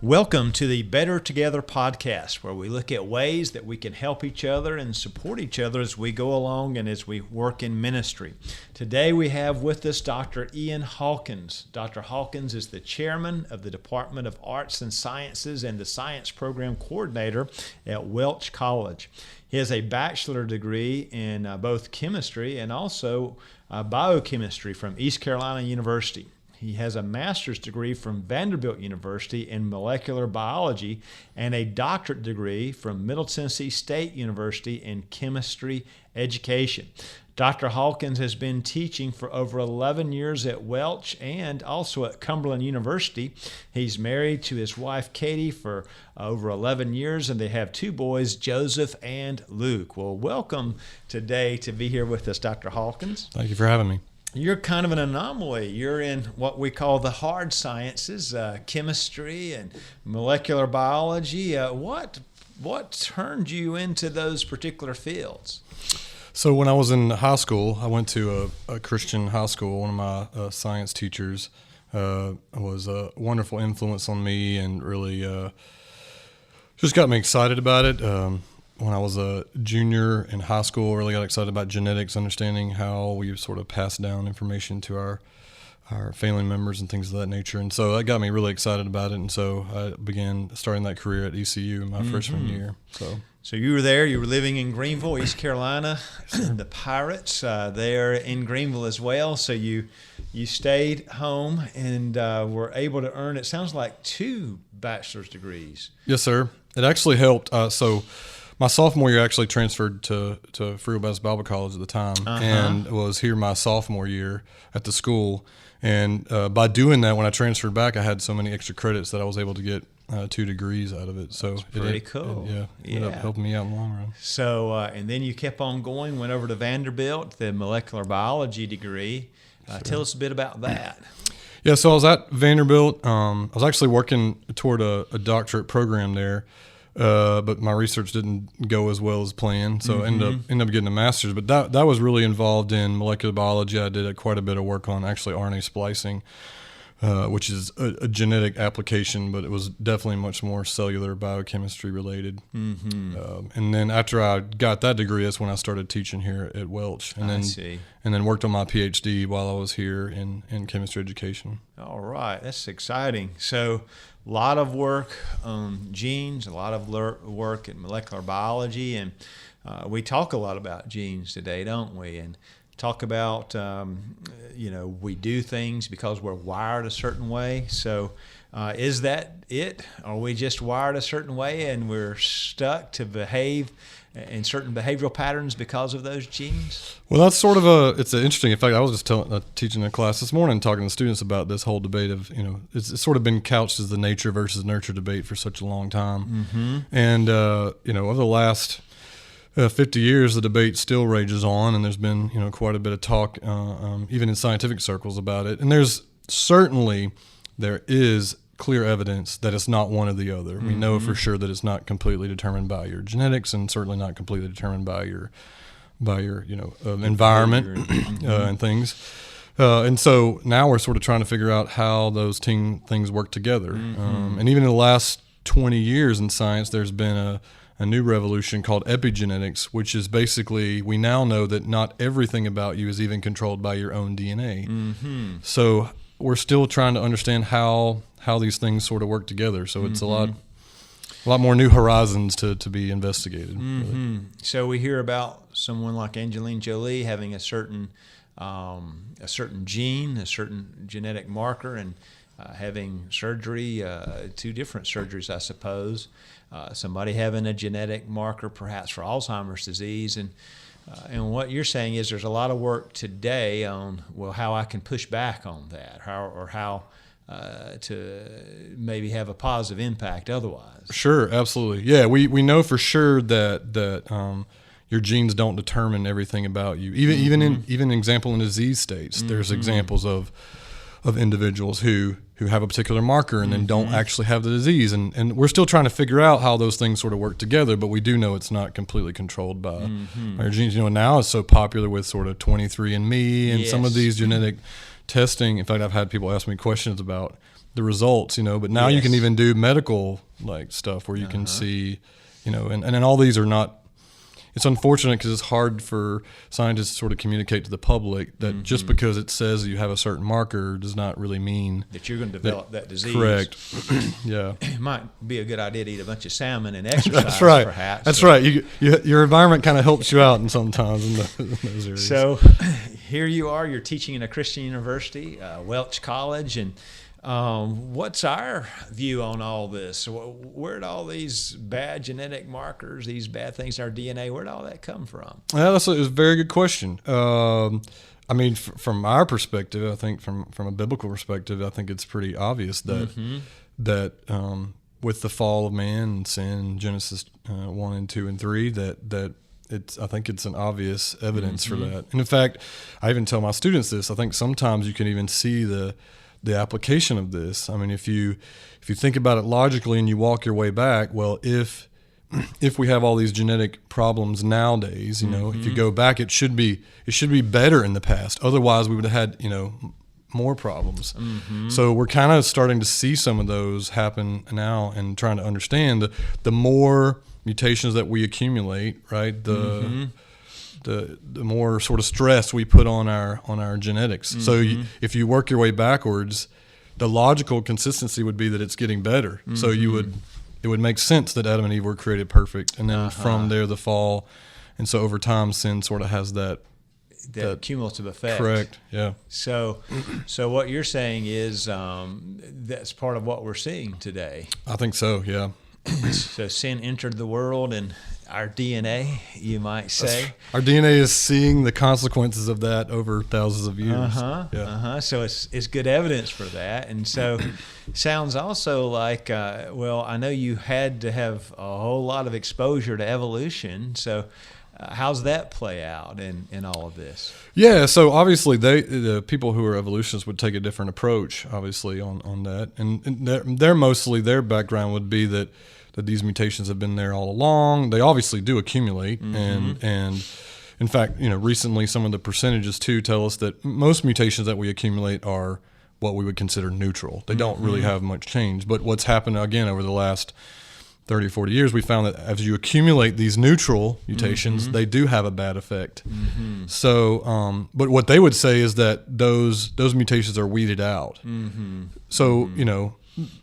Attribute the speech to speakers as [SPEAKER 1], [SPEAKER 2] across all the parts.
[SPEAKER 1] Welcome to the Better Together podcast, where we look at ways that we can help each other and support each other as we go along and as we work in ministry. Today we have with us Dr. Ian Hawkins. Dr. Hawkins is the chairman of the Department of Arts and Sciences and the science program coordinator at Welch College. He has a bachelor degree in both chemistry and also biochemistry from East Carolina University. He has a master's degree from Vanderbilt University in molecular biology and a doctorate degree from Middle Tennessee State University in chemistry education. Dr. Hawkins has been teaching for over 11 years at Welch and also at Cumberland University. He's married to his wife, Katie, for over 11 years, and they have two boys, Joseph and Luke. Well, welcome today to be here with us, Dr. Hawkins.
[SPEAKER 2] Thank you for having me.
[SPEAKER 1] You're kind of an anomaly. You're in what we call the hard sciences, chemistry and molecular biology. What turned you into those particular fields?
[SPEAKER 2] So when I was in high school, I went to a Christian high school. One of my science teachers was a wonderful influence on me and really just got me excited about it. When I was a junior in high school, I really got excited about genetics, understanding how we sort of pass down information to our family members and things of that nature. And so that got me really excited about it. And so I began starting that career at ECU in my freshman year.
[SPEAKER 1] So you were there, you were living in Greenville, East Carolina, the Pirates there in Greenville as well. So you stayed home and were able to earn, it sounds like, 2 bachelor's degrees.
[SPEAKER 2] Yes, sir. It actually helped. So my sophomore year, I actually transferred to Free Baptist Bible College at the time, and was here my sophomore year at the school. And by doing that, when I transferred back, I had so many extra credits that I was able to get 2 degrees out of it. So
[SPEAKER 1] that's pretty cool.
[SPEAKER 2] It ended up helping me out in the long run.
[SPEAKER 1] So, and then you kept on going, went over to Vanderbilt, the molecular biology degree. Sure. Tell us a bit about that.
[SPEAKER 2] Yeah, so I was at Vanderbilt. I was actually working toward a doctorate program there. But my research didn't go as well as planned, so ended up getting a master's. But that was really involved in molecular biology. I did quite a bit of work on actually RNA splicing, which is a genetic application, but it was definitely much more cellular biochemistry related. And then after I got that degree, that's when I started teaching here at Welch, and then worked on my PhD while I was here in chemistry education.
[SPEAKER 1] All right, that's exciting. So a lot of work on genes, a lot of work in molecular biology, and we talk a lot about genes today, don't we? And talk about, we do things because we're wired a certain way. So is that it? Are we just wired a certain way and we're stuck to behave in certain behavioral patterns because of those genes?
[SPEAKER 2] Well, that's sort of it's interesting. In fact, I was just teaching a class this morning, talking to students about this whole debate of, it's sort of been couched as the nature versus nurture debate for such a long time. And, over the last 50 years, the debate still rages on, and there's been, quite a bit of talk, even in scientific circles about it. And there is clear evidence that it's not one or the other. We know for sure that it's not completely determined by your genetics, and certainly not completely determined by your environment and things. And so now we're sort of trying to figure out how those things work together. And even in the last 20 years in science, there's been a new revolution called epigenetics, which is basically, we now know that not everything about you is even controlled by your own DNA. So we're still trying to understand how these things sort of work together. So it's a lot more new horizons to be investigated. Really.
[SPEAKER 1] So we hear about someone like Angelina Jolie having a certain gene, a certain genetic marker, and having surgery, 2 different surgeries, I suppose. Somebody having a genetic marker perhaps for Alzheimer's disease. And what you're saying is there's a lot of work today on, how I can push back on that, how to maybe have a positive impact otherwise.
[SPEAKER 2] Sure, absolutely. Yeah, we know for sure that your genes don't determine everything about you. Even in example in disease states, there's examples of individuals who have a particular marker and then don't actually have the disease. And we're still trying to figure out how those things sort of work together, but we do know it's not completely controlled by our genes. Now it's so popular with sort of 23andMe and some of these genetic testing. In fact, I've had people ask me questions about the results, but now you can even do medical like stuff where you can see, and then all these are not. It's unfortunate because it's hard for scientists to sort of communicate to the public that just because it says you have a certain marker does not really mean
[SPEAKER 1] that you're going to develop that disease.
[SPEAKER 2] Correct. Yeah.
[SPEAKER 1] It might be a good idea to eat a bunch of salmon and exercise.
[SPEAKER 2] That's right.
[SPEAKER 1] Perhaps.
[SPEAKER 2] That's right. Your environment kind of helps you out sometimes in those areas.
[SPEAKER 1] So here you are. You're teaching in a Christian university, Welch College, and what's our view on all this? Where'd all these bad genetic markers, these bad things in our DNA, where'd all that come from?
[SPEAKER 2] Well, that's a very good question. I mean, from our perspective, I think from a biblical perspective, I think it's pretty obvious that that with the fall of man and sin, Genesis 1 and 2 and 3, that I think it's an obvious evidence for that. And in fact, I even tell my students this. I think sometimes you can even see the application of this. I mean, if you think about it logically and you walk your way back, well, if we have all these genetic problems nowadays, if you go back, it should be better in the past. Otherwise, we would have had more problems. So we're kind of starting to see some of those happen now, and trying to understand the more mutations that we accumulate, right? The more sort of stress we put on our genetics. So if you work your way backwards, the logical consistency would be that it's getting better. So it would make sense that Adam and Eve were created perfect, and then from there the fall, and so over time sin sort of has that
[SPEAKER 1] cumulative effect.
[SPEAKER 2] Correct. Yeah.
[SPEAKER 1] So what you're saying is that's part of what we're seeing today.
[SPEAKER 2] I think so. Yeah.
[SPEAKER 1] So sin entered the world, and our DNA, you might say.
[SPEAKER 2] Our DNA is seeing the consequences of that over thousands of years.
[SPEAKER 1] So it's good evidence for that. And so sounds also like, I know you had to have a whole lot of exposure to evolution. So how's that play out in all of this? Yeah,
[SPEAKER 2] so obviously the people who are evolutionists would take a different approach, obviously, on that. And they're mostly, their background would be that these mutations have been there all along. They obviously do accumulate, and in fact, recently some of the percentages too tell us that most mutations that we accumulate are what we would consider neutral. They don't really have much change. But what's happened again over the last 30, 40 years, we found that as you accumulate these neutral mutations, they do have a bad effect. So, but what they would say is that those mutations are weeded out. So,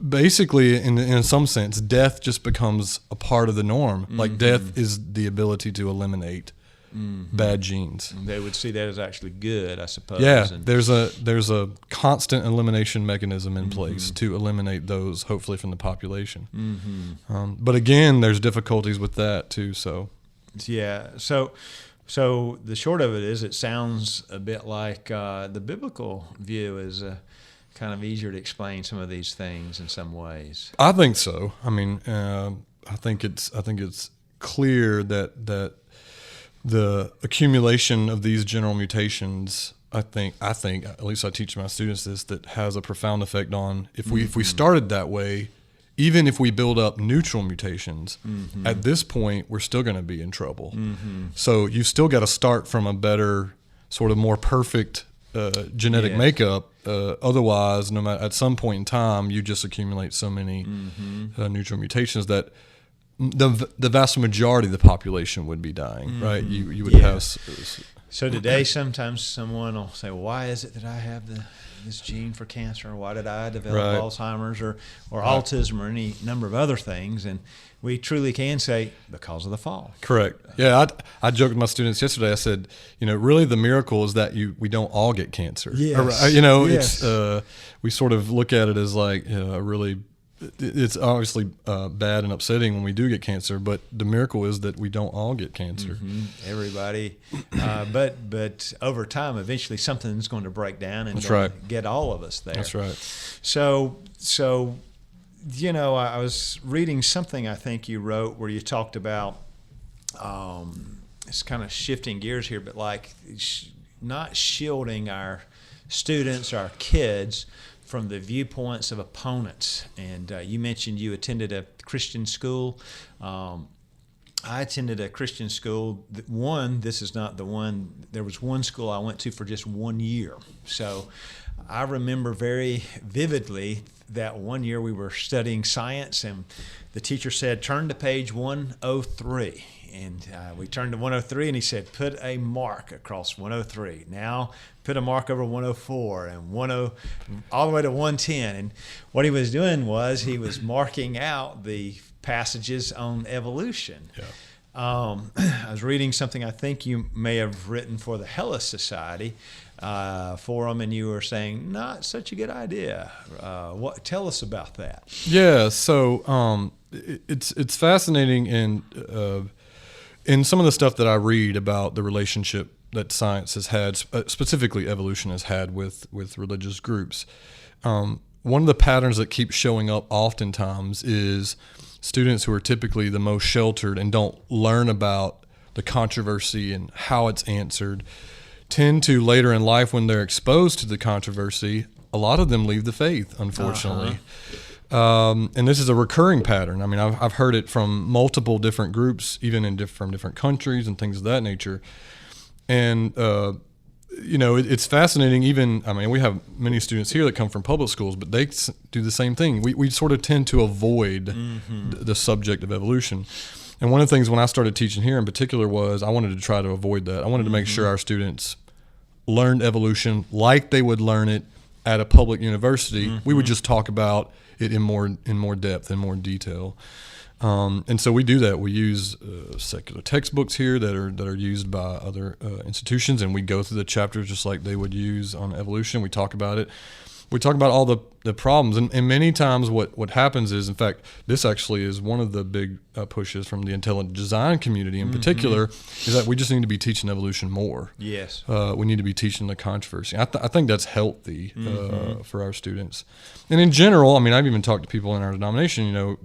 [SPEAKER 2] basically, in some sense, death just becomes a part of the norm. Like death is the ability to eliminate bad genes.
[SPEAKER 1] They would see that as actually good, I suppose.
[SPEAKER 2] Yeah, there's a constant elimination mechanism in place to eliminate those, hopefully, from the population. But again, there's difficulties with that too. So
[SPEAKER 1] yeah, so the short of it is, it sounds a bit like the biblical view is kind of easier to explain some of these things in some ways.
[SPEAKER 2] I think so. I mean, I think it's clear that the accumulation of these general mutations, I think at least I teach my students this, that has a profound effect on if we started that way, even if we build up neutral mutations, at this point we're still going to be in trouble. So you still got to start from a better, sort of more perfect genetic makeup. Otherwise, no matter, at some point in time, you just accumulate so many neutral mutations that the vast majority of the population would be dying, right? You would have.
[SPEAKER 1] So today, sometimes someone will say, well, "Why is it that I have this gene for cancer? Or why did I develop Alzheimer's or autism or any number of other things?" And we truly can say, because of the fall.
[SPEAKER 2] Correct. Yeah, I joked with my students yesterday. I said, really the miracle is that we don't all get cancer.
[SPEAKER 1] Yes.
[SPEAKER 2] It's we sort of look at it as like really. It's obviously bad and upsetting when we do get cancer, but the miracle is that we don't all get cancer.
[SPEAKER 1] Everybody, but over time, eventually something's going to break down and get all of us there.
[SPEAKER 2] That's right.
[SPEAKER 1] So I was reading something I think you wrote where you talked about it's kind of shifting gears here, but like not shielding our students, our kids, from the viewpoints of opponents. And you mentioned you attended a Christian school. I attended a Christian school. This is not the one. There was one school I went to for just 1 year. So I remember very vividly that 1 year we were studying science, and the teacher said, turn to page 103. And we turned to 103, and he said, put a mark across 103. Now put a mark over 104 and all the way to 110. And what he was doing was he was marking out the passages on evolution.
[SPEAKER 2] Yeah.
[SPEAKER 1] I was reading something I think you may have written for the Hellas Society forum, and you were saying not such a good idea. Tell us about that.
[SPEAKER 2] Yeah, so it's fascinating in some of the stuff that I read about the relationship that science has had, specifically evolution has had with religious groups. One of the patterns that keeps showing up oftentimes is students who are typically the most sheltered and don't learn about the controversy and how it's answered tend to later in life, when they're exposed to the controversy, a lot of them leave the faith, unfortunately. And this is a recurring pattern. I mean, I've heard it from multiple different groups, even from different countries and things of that nature. And, it's fascinating. We have many students here that come from public schools, but they do the same thing. We sort of tend to avoid the subject of evolution. And one of the things when I started teaching here in particular was I wanted to try to avoid that. I wanted to make sure our students learned evolution like they would learn it at a public university. We would just talk about it in more depth, in more detail. And so we do that. We use secular textbooks here that are used by other institutions, and we go through the chapters just like they would use on evolution. We talk about it. We talk about all the problems, and many times what happens is, in fact, this actually is one of the big pushes from the intelligent design community in particular, is that we just need to be teaching evolution more.
[SPEAKER 1] Yes.
[SPEAKER 2] We need to be teaching the controversy. I think that's healthy for our students. And in general, I've even talked to people in our denomination,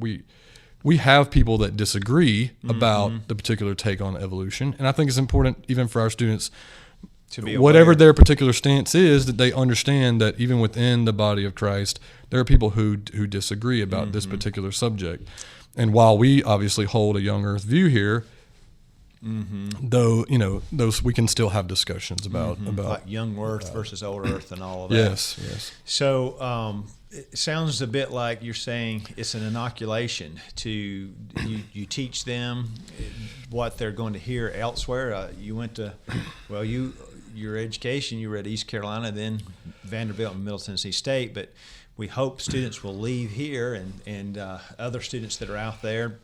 [SPEAKER 2] we have people that disagree about the particular take on evolution, and I think it's important even for our students to be aware, whatever their particular stance is, that they understand that even within the body of Christ, there are people who disagree about this particular subject. And while we obviously hold a young earth view here, though, those we can still have discussions about
[SPEAKER 1] like young earth versus old earth and all of that.
[SPEAKER 2] Yes.
[SPEAKER 1] So it sounds a bit like you're saying it's an inoculation to you teach them what they're going to hear elsewhere. You went to, your education, you were at East Carolina, then Vanderbilt and Middle Tennessee State, but we hope students will leave here and other students that are out there,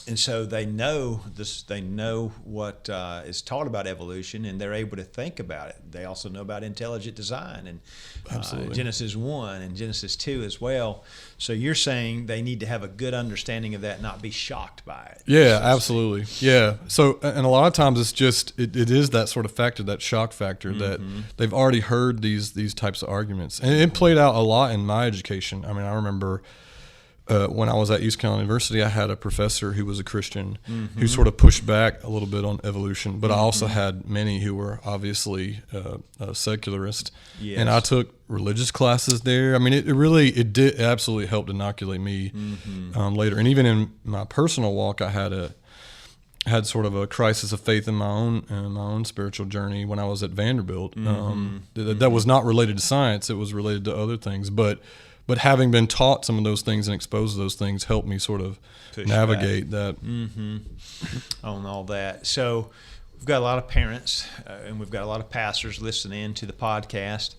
[SPEAKER 1] and so they know this. They know what is taught about evolution, and they're able to think about it. They also know about intelligent design and Genesis 1 and Genesis 2 as well. So you're saying they need to have a good understanding of that, not be shocked by it.
[SPEAKER 2] Yeah, absolutely. Yeah. So, and a lot of times it's just it is that sort of factor, that shock factor, that they've already heard these types of arguments, and it played out a lot in my education. I remember. When I was at East Carolina University, I had a professor who was a Christian who sort of pushed back a little bit on evolution, but I also had many who were obviously secularist. Yes. And I took religious classes there. It did absolutely help inoculate me later. And even in my personal walk, I had sort of a crisis of faith in my own spiritual journey when I was at Vanderbilt. That was not related to science; it was related to other things, But having been taught some of those things and exposed to those things helped me sort of navigate that.
[SPEAKER 1] On all that. So we've got a lot of parents and we've got a lot of pastors listening to the podcast.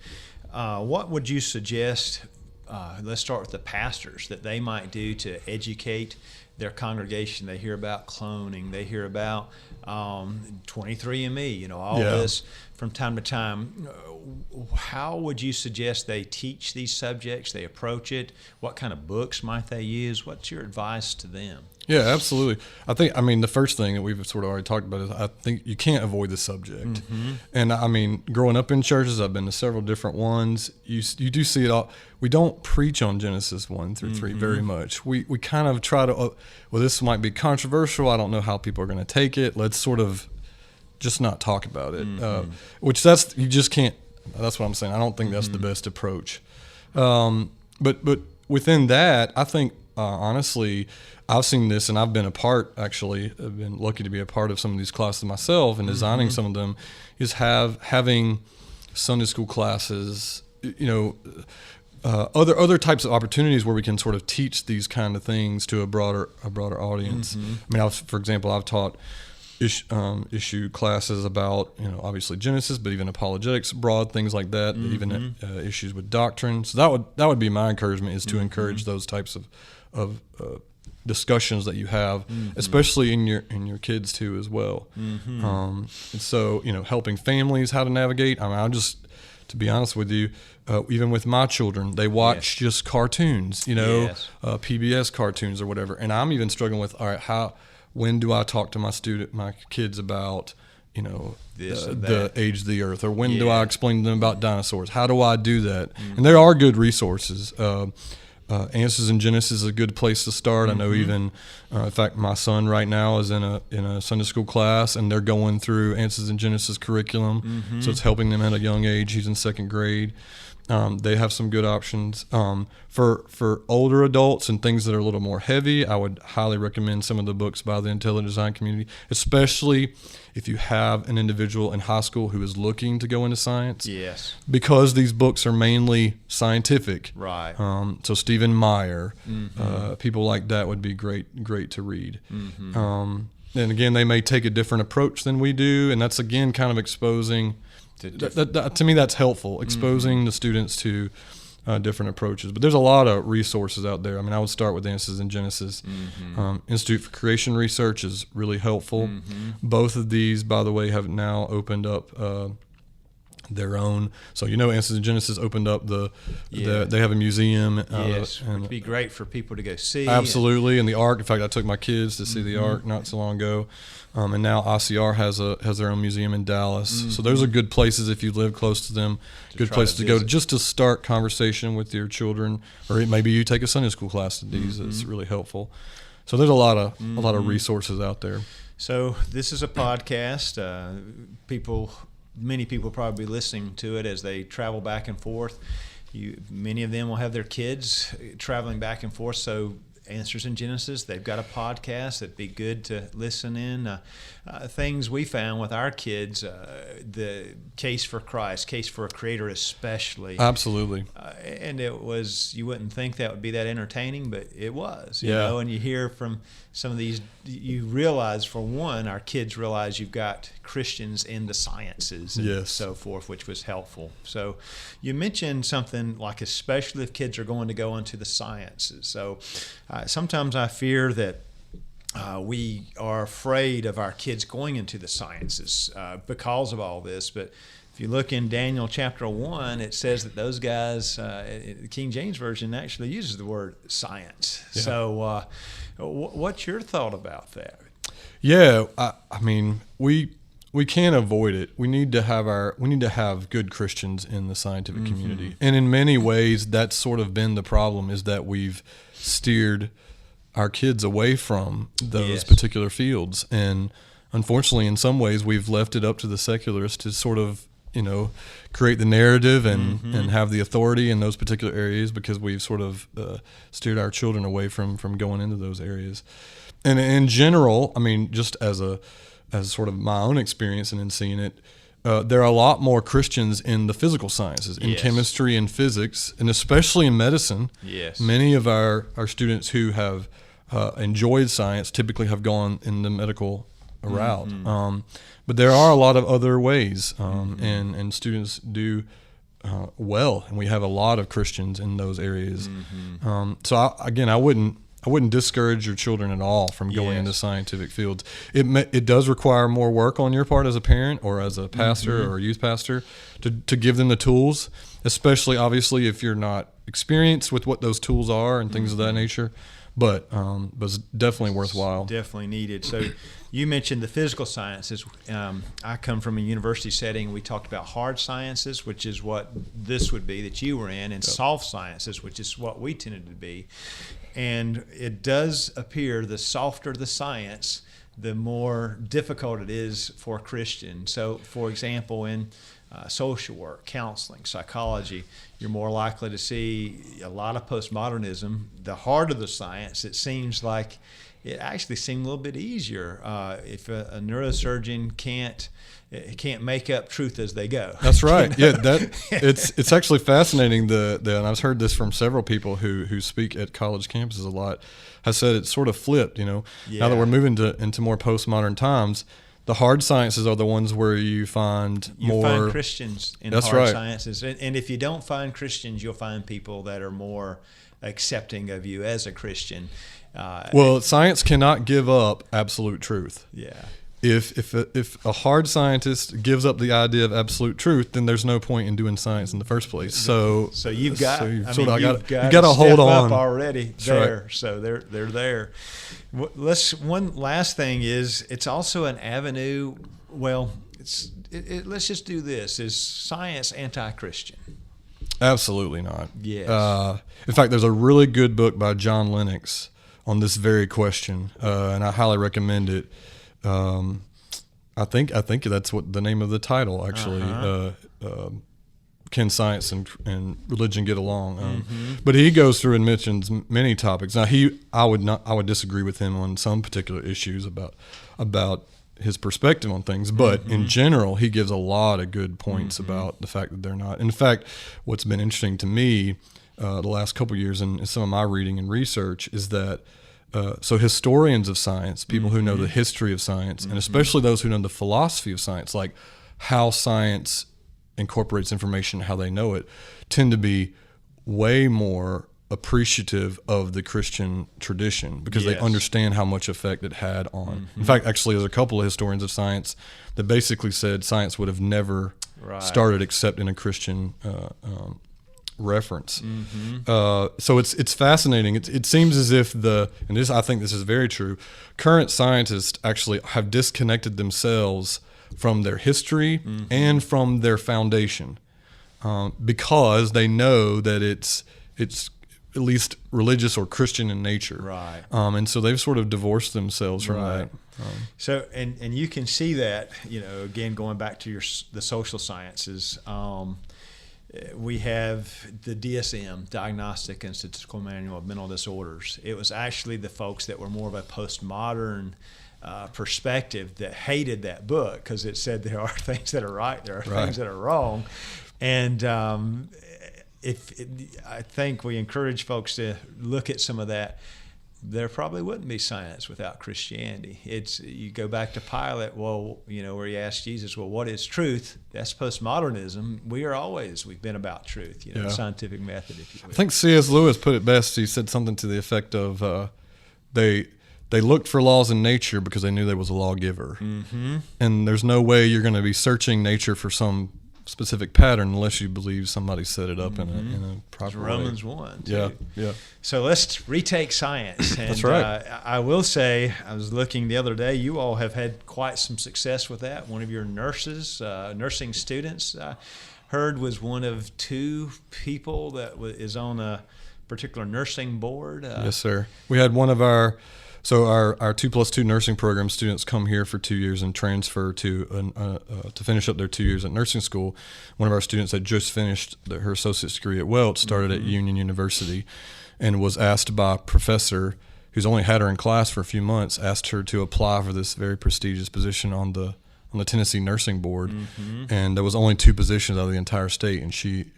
[SPEAKER 1] What would you suggest, let's start with the pastors, that they might do to educate their congregation? They hear about cloning. They hear about 23andMe, this from time to time. How would you suggest they teach these subjects, they approach it? What kind of books might they use? What's your advice to them?
[SPEAKER 2] Yeah, absolutely. I think, the first thing that we've sort of already talked about is I think you can't avoid the subject. And growing up in churches, I've been to several different ones. You do see it all. We don't preach on Genesis 1 through 3 very much. We kind of try to, this might be controversial. I don't know how people are going to take it. Let's sort of just not talk about it. You just can't. That's what I'm saying. I don't think that's the best approach. But within that, I think honestly, I've seen this, and I've been I've been lucky to be a part of some of these classes myself, and designing some of them, is having Sunday school classes, other types of opportunities where we can sort of teach these kind of things to a broader audience. I mean, for example, I've taught issue classes about, obviously Genesis, but even apologetics, broad things like that, even issues with doctrine. So that would be my encouragement, is to encourage those types of discussions that you have, especially in your kids too as well. And so, helping families how to navigate. I mean, to be honest with you, even with my children, they watch just cartoons, PBS cartoons or whatever, and I'm even struggling with, all right, when do I talk to my kids about, the age of the earth, or when do I explain to them about dinosaurs? How do I do that? And there are good resources. Answers in Genesis is a good place to start. I know even, in fact, my son right now is in a Sunday school class, and they're going through Answers in Genesis curriculum, so it's helping them at a young age. He's in second grade. They have some good options. For older adults and things that are a little more heavy, I would highly recommend some of the books by the intelligent design community, especially if you have an individual in high school who is looking to go into science. Yes. Because these books are mainly scientific. Right. So Stephen Meyer, people like that would be great to read. And again, they may take a different approach than we do, and that's again kind of exposing. To me, that's helpful, exposing the students to different approaches. But there's a lot of resources out there. I mean, I would start with Answers in Genesis. Institute for Creation Research is really helpful. Both of these, by the way, have now opened up their own. So Answers in Genesis opened up they have a museum.
[SPEAKER 1] Yes, and it'd be great for people to go see.
[SPEAKER 2] Absolutely, and the Ark. In fact, I took my kids to see the Ark not so long ago. And now ICR has their own museum in Dallas. So those are good places if you live close to them. Good places to go just to start conversation with your children, or maybe you take a Sunday school class at these. It's really helpful. So there's a lot of resources out there.
[SPEAKER 1] So this is a podcast. Many people probably listening to it as they travel back and forth. Many of them will have their kids traveling back and forth. So Answers in Genesis, they've got a podcast that'd be good to listen in. Things we found with our kids, the case for Christ, case for a creator especially.
[SPEAKER 2] Absolutely.
[SPEAKER 1] And it was, you wouldn't think that would be that entertaining, but it was, you know, and you hear from some of these, you realize, for one, our kids realize you've got Christians in the sciences and so forth, which was helpful. So you mentioned something like, especially if kids are going to go into the sciences. So sometimes I fear that we are afraid of our kids going into the sciences because of all this. But if you look in Daniel chapter 1, it says that those guys, the King James Version actually uses the word science. Yeah. So what's your thought about that?
[SPEAKER 2] Yeah, I mean, we can't avoid it. We need to have good Christians in the scientific community. And in many ways, that's sort of been the problem, is that we've steered our kids away from those particular fields. And unfortunately, in some ways, we've left it up to the secularists to sort of, create the narrative and have the authority in those particular areas, because we've sort of steered our children away from going into those areas. And in general, I mean, just as sort of my own experience and in seeing it, there are a lot more Christians in the physical sciences, in chemistry and physics, and especially in medicine. Yes. Many of our students who have enjoyed science typically have gone in the medical route. But there are a lot of other ways, and students do well, and we have a lot of Christians in those areas. So I wouldn't discourage your children at all from going into scientific fields. It does require more work on your part as a parent or as a pastor or a youth pastor to give them the tools, especially obviously if you're not experienced with what those tools are and things of that nature. But it's definitely worthwhile.
[SPEAKER 1] It's definitely needed. So you mentioned the physical sciences. I come from a university setting. We talked about hard sciences, which is what this would be that you were in, and soft sciences, which is what we tended to be. And it does appear the softer the science, the more difficult it is for a Christian. So, for example, in social work, counseling, psychology, you're more likely to see a lot of postmodernism. The heart of the science, it seems like it actually seemed a little bit easier if a neurosurgeon can't make up truth as they go.
[SPEAKER 2] That's right. Yeah, it's actually fascinating. And I've heard this from several people who speak at college campuses a lot. Has said it's sort of flipped. Now that we're moving into more postmodern times, the hard sciences are the ones where you find
[SPEAKER 1] Christians in
[SPEAKER 2] That's
[SPEAKER 1] hard
[SPEAKER 2] right.
[SPEAKER 1] sciences, and if you don't find Christians, you'll find people that are more accepting of you as a Christian.
[SPEAKER 2] Well, science cannot give up absolute truth.
[SPEAKER 1] Yeah.
[SPEAKER 2] If a hard scientist gives up the idea of absolute truth, then there's no point in doing science in the first place. So
[SPEAKER 1] you've got
[SPEAKER 2] to
[SPEAKER 1] to
[SPEAKER 2] hold on
[SPEAKER 1] up already
[SPEAKER 2] That's
[SPEAKER 1] there.
[SPEAKER 2] Right.
[SPEAKER 1] So they're there. One last thing is it's also an avenue. Well, let's just do this. Is science anti-Christian?
[SPEAKER 2] Absolutely not.
[SPEAKER 1] Yes.
[SPEAKER 2] In fact, there's a really good book by John Lennox on this very question, and I highly recommend it. I think that's what the name of the title actually. Can science and religion get along? But he goes through and mentions many topics. Now I would disagree with him on some particular issues about his perspective on things, but in general, he gives a lot of good points about the fact that they're not. In fact, what's been interesting to me the last couple of years in some of my reading and research is that so historians of science, people who know the history of science, and especially those who know the philosophy of science, like how science incorporates information, how they know it, tend to be way more appreciative of the Christian tradition because they understand how much effect it had on. In fact, actually, there's a couple of historians of science that basically said science would have never started except in a Christian reference. So it's fascinating. It seems as if I think this is very true, current scientists actually have disconnected themselves from their history and from their foundation because they know that it's at least religious or Christian in nature.
[SPEAKER 1] Right.
[SPEAKER 2] And so they've sort of divorced themselves from that.
[SPEAKER 1] So, and you can see that, again, going back to the social sciences, we have the DSM, Diagnostic and Statistical Manual of Mental Disorders. It was actually the folks that were more of a postmodern perspective that hated that book because it said there are things that are right, there are things that are wrong. And I think we encourage folks to look at some of that. There probably wouldn't be science without Christianity. You go back to Pilate, where he asked Jesus, well, what is truth? That's postmodernism. We've been about truth, scientific method, if you will.
[SPEAKER 2] I think C.S. Lewis put it best. He said something to the effect of they looked for laws in nature because they knew there was a lawgiver. And there's no way you're going to be searching nature for some specific pattern unless you believe somebody set it up in a proper way.
[SPEAKER 1] Romans 1 too.
[SPEAKER 2] Yeah.
[SPEAKER 1] So let's retake science. And
[SPEAKER 2] that's right.
[SPEAKER 1] I will say, I was looking the other day, you all have had quite some success with that. One of your nursing students, I heard, was one of two people that is on a particular nursing board.
[SPEAKER 2] Yes, sir. We had one of our 2+2 nursing program students come here for 2 years and transfer to finish up their 2 years at nursing school. One of our students had just finished her associate's degree at Welch, started at Union University, and was asked by a professor who's only had her in class for a few months, asked her to apply for this very prestigious position on the Tennessee nursing board. And there was only 2 positions out of the entire state, and she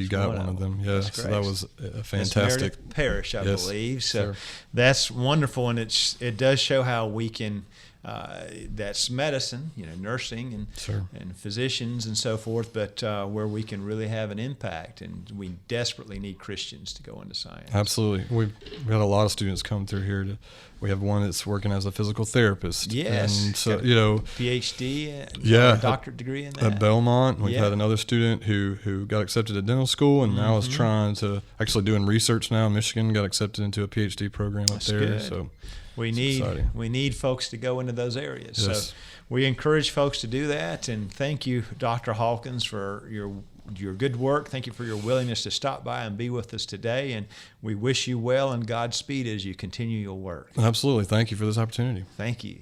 [SPEAKER 2] got one of them. Yeah, so that was a fantastic.
[SPEAKER 1] Meredith Parrish, I believe. So
[SPEAKER 2] sure.
[SPEAKER 1] That's wonderful, and it does show how we can. That's medicine, nursing and physicians and so forth, but where we can really have an impact, and we desperately need Christians to go into science.
[SPEAKER 2] Absolutely, we had a lot of students come through here. We have one that's working as a physical therapist.
[SPEAKER 1] Yes,
[SPEAKER 2] and so
[SPEAKER 1] PhD, doctorate degree in that.
[SPEAKER 2] At Belmont, we've had another student who got accepted at dental school and now is trying to doing research now in Michigan. Got accepted into a PhD program up there.
[SPEAKER 1] Good.
[SPEAKER 2] So.
[SPEAKER 1] We need folks to go into those areas.
[SPEAKER 2] Yes.
[SPEAKER 1] So we encourage folks to do that. And thank you, Dr. Hawkins, for your good work. Thank you for your willingness to stop by and be with us today. And we wish you well and Godspeed as you continue your work.
[SPEAKER 2] Absolutely. Thank you for this opportunity.
[SPEAKER 1] Thank you.